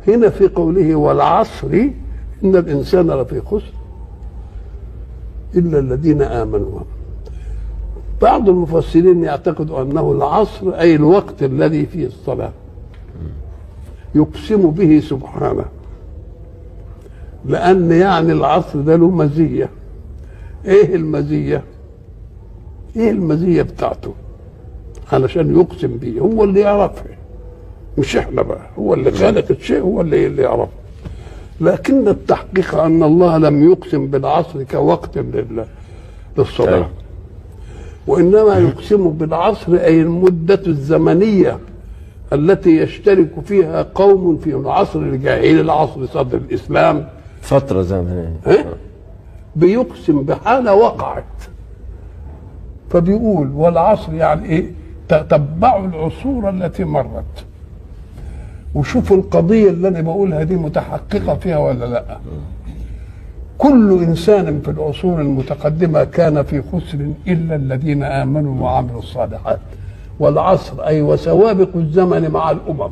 هنا في قوله والعصر إن الإنسان لفي خسر إلا الذين آمنوا. بعض المفسرين يعتقدوا أنه العصر أي الوقت الذي فيه الصلاة، يقسم به سبحانه، لأن يعني العصر ده له مزية. إيه المزية؟ إيه المزية بتاعته؟ علشان يقسم به، هو اللي يعرفها مش إحنا بقى، هو اللي خلق الشيء، هو اللي يعرفه. لكن التحقيق أن الله لم يقسم بالعصر كوقت للصلاة، وإنما يقسم بالعصر أي المدة الزمنية التي يشترك فيها قوم في العصر الجاهلي، العصر صدر الإسلام، فترة زمنية. بيقسم بحالة وقعت، فبيقول والعصر يعني إيه؟ تتبعوا العصور التي مرت وشوفوا القضية اللي أنا بقولها دي متحققة فيها ولا لا. كل إنسان في العصور المتقدمة كان في خسر إلا الذين آمنوا وعملوا الصالحات. والعصر أي وسوابق الزمن مع الأمم،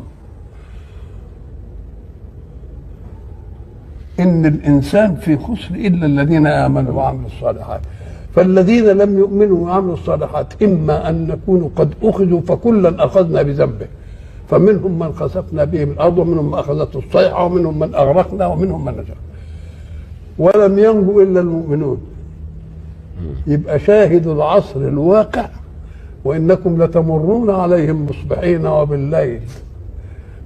إن الإنسان في خسر إلا الذين آمنوا وعملوا الصالحات. فالذين لم يؤمنوا وعملوا الصالحات إما أن نكونوا قد أخذوا فكلا أخذنا بذنبه، فمنهم من خسفنا به الأرض ومنهم من أخذته الصيحة ومنهم من أغرقنا ومنهم من نجا، ولم ينجو إلا المؤمنون. يبقى شاهد العصر الواقع وإنكم لتمرون عليهم مصبحين وبالليل.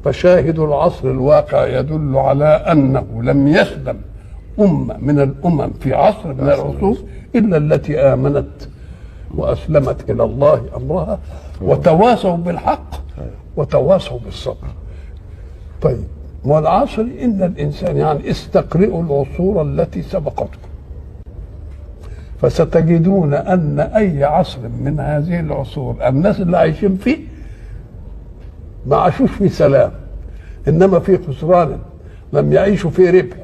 فشاهد العصر الواقع يدل على أنه لم يسلم أمة من الأمم في عصر من العصور إلا التي آمنت وأسلمت إلى الله أمرها وتواصوا بالحق وتواصوا بالصبر. طيب، والعصر إن الإنسان يعني استقرئوا العصور التي سبقتكم، فستجدون أن أي عصر من هذه العصور الناس اللي عايشين فيه ما عاشوش في سلام، إنما في خسران، لم يعيشوا في ربح،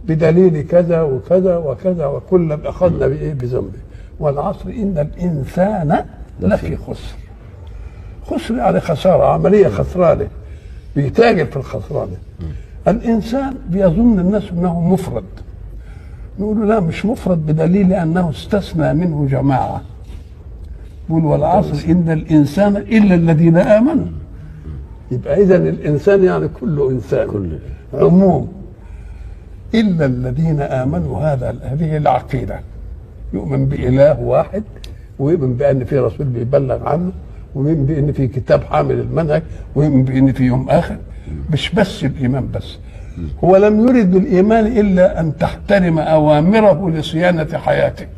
بدليل كذا وكذا وكذا وكلا أخذنا بإيه؟ بذنبه. والعصر إن الإنسان لفي خسر. خسر يعني خسارة، عملية خسرانة، بيتاجر في الخسرانة. الإنسان بيظن الناس أنه مفرد، نقول لا مش مفرد بدليل أنه استثنى منه جماعة. يقول والعصر إن الإنسان إلا الذين آمنوا. يبقى إذن الإنسان يعني كل إنسان، عموم، إلا الذين آمنوا. هذه العقيدة، يؤمن بإله واحد ويؤمن بأن في رسول بيبلغ عنه ويؤمن بأن في كتاب حامل المنهج ويؤمن بأن في يوم آخر. مش بس الإيمان بس، هو لم يرد بالإيمان إلا أن تحترم أوامره لصيانة حياتك.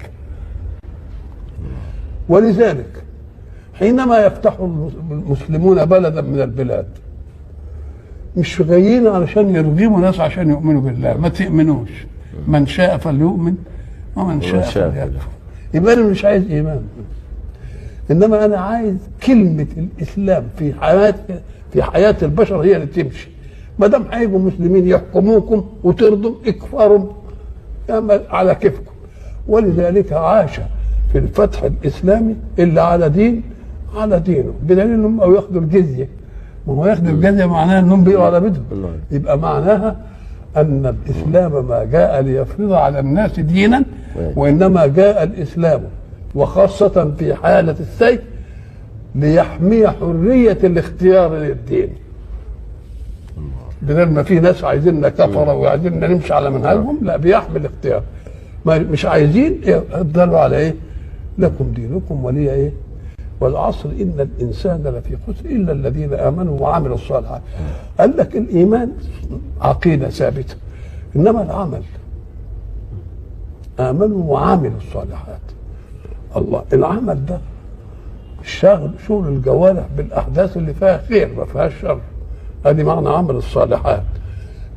ولذلك حينما يفتح المسلمون بلدا من البلاد مش جايين علشان يرغموا ناس عشان يؤمنوا بالله، ما تؤمنوش، من شاء فليؤمن ومن شاء فليكفر. يبقى أنا مش عايز إيمان، إنما أنا عايز كلمة الإسلام في حياة البشر هي اللي تمشي. ما دام هيجوا مسلمين يحكموكم وترضوا اكفروا على كيفكم. ولذلك عاش في الفتح الإسلامي إلا على دينه، بدليل انهم ياخذوا الجزيه. ما هو ياخذوا الجزيه معناها انهم بيقوا على بدهم، يبقى معناها ان الاسلام ما جاء ليفرض على الناس دينا، وانما جاء الاسلام وخاصه في حاله السيف ليحمي حريه الاختيار للدين. بدل ما في ناس عايزيننا كفره وعايزيننا نمشي على منهجهم، لا، بيحمي الاختيار. مش عايزين يفضلوا على ايه؟ لكم دينكم ولي ايه؟ والعصر إن الإنسان لفي خسر إلا الذين آمنوا وعملوا الصالحات. قال لك الإيمان عقيدة ثابتة، إنما العمل آمنوا وعملوا الصالحات. الله، العمل ده شغل الجوارح بالأحداث اللي فيها خير ما فيهاش شر، هذه معنى عمل الصالحات.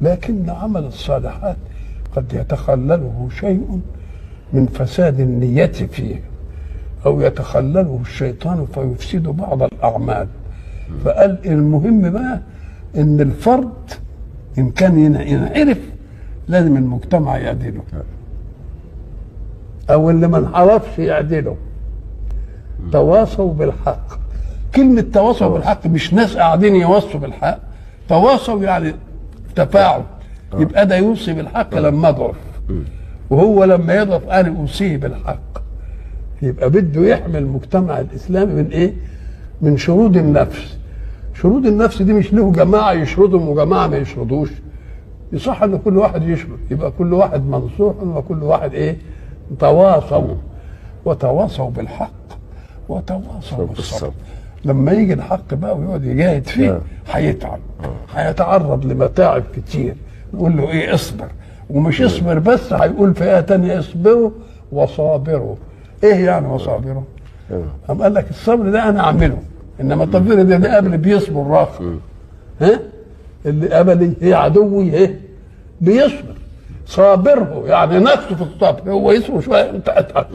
لكن عمل الصالحات قد يتخلله شيء من فساد النية فيه، أو يتخلله الشيطان فيفسد بعض الأعمال. فقال المهم بقى إن الفرد إن كان ينعرف لازم المجتمع يعدله، أو اللي ما انعرفش يعدله. تواصوا بالحق. كلمة تواصوا بالحق مش ناس قاعدين يوصوا بالحق، تواصوا يعني تفاعل. يبقى ده يوصي بالحق لما اضعف، وهو لما يضعف انا اوصيه بالحق. يبقى بده يحمي المجتمع الاسلامي من ايه؟ من شرود النفس. شرود النفس دي مش له جماعه يشردهم وجماعه ما يشردوش. يصح ان كل واحد يشرد، يبقى كل واحد منصوح وكل واحد ايه؟ تواصوا وتواصوا بالحق وتواصوا بالصبر. لما يجي الحق بقى ويقعد يجاهد فيه هيتعب، هيتعرض لمتاعب كتير. نقول له ايه؟ اصبر. ومش اصبر بس، هيقول في ايه تانية؟ اصبروا وصابروا. ايه يعني وصابروا؟ قام قال لك الصبر ده انا اعمله، انما التصبير ده قبل بيصبر راخر. ها؟ اللي قبلي هي عدوي ايه؟ بيصبر. صابره يعني نفسه في الصبر، هو يصبر شويه انت اتعب.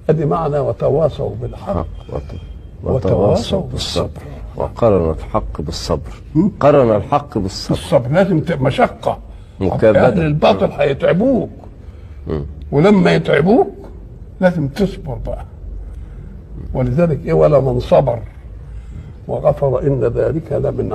ادي معنى وتواصوا بالحق وتواصوا بالصبر. وقرن الحق بالصبر. قرن الحق بالصبر. الصبر لازم مشقه، مكابدة. اهل الباطل هيتعبوك، ولما يتعبوك لازم تصبر بقى. ولذلك ايه؟ ولا من صبر وغفر ان ذلك لمن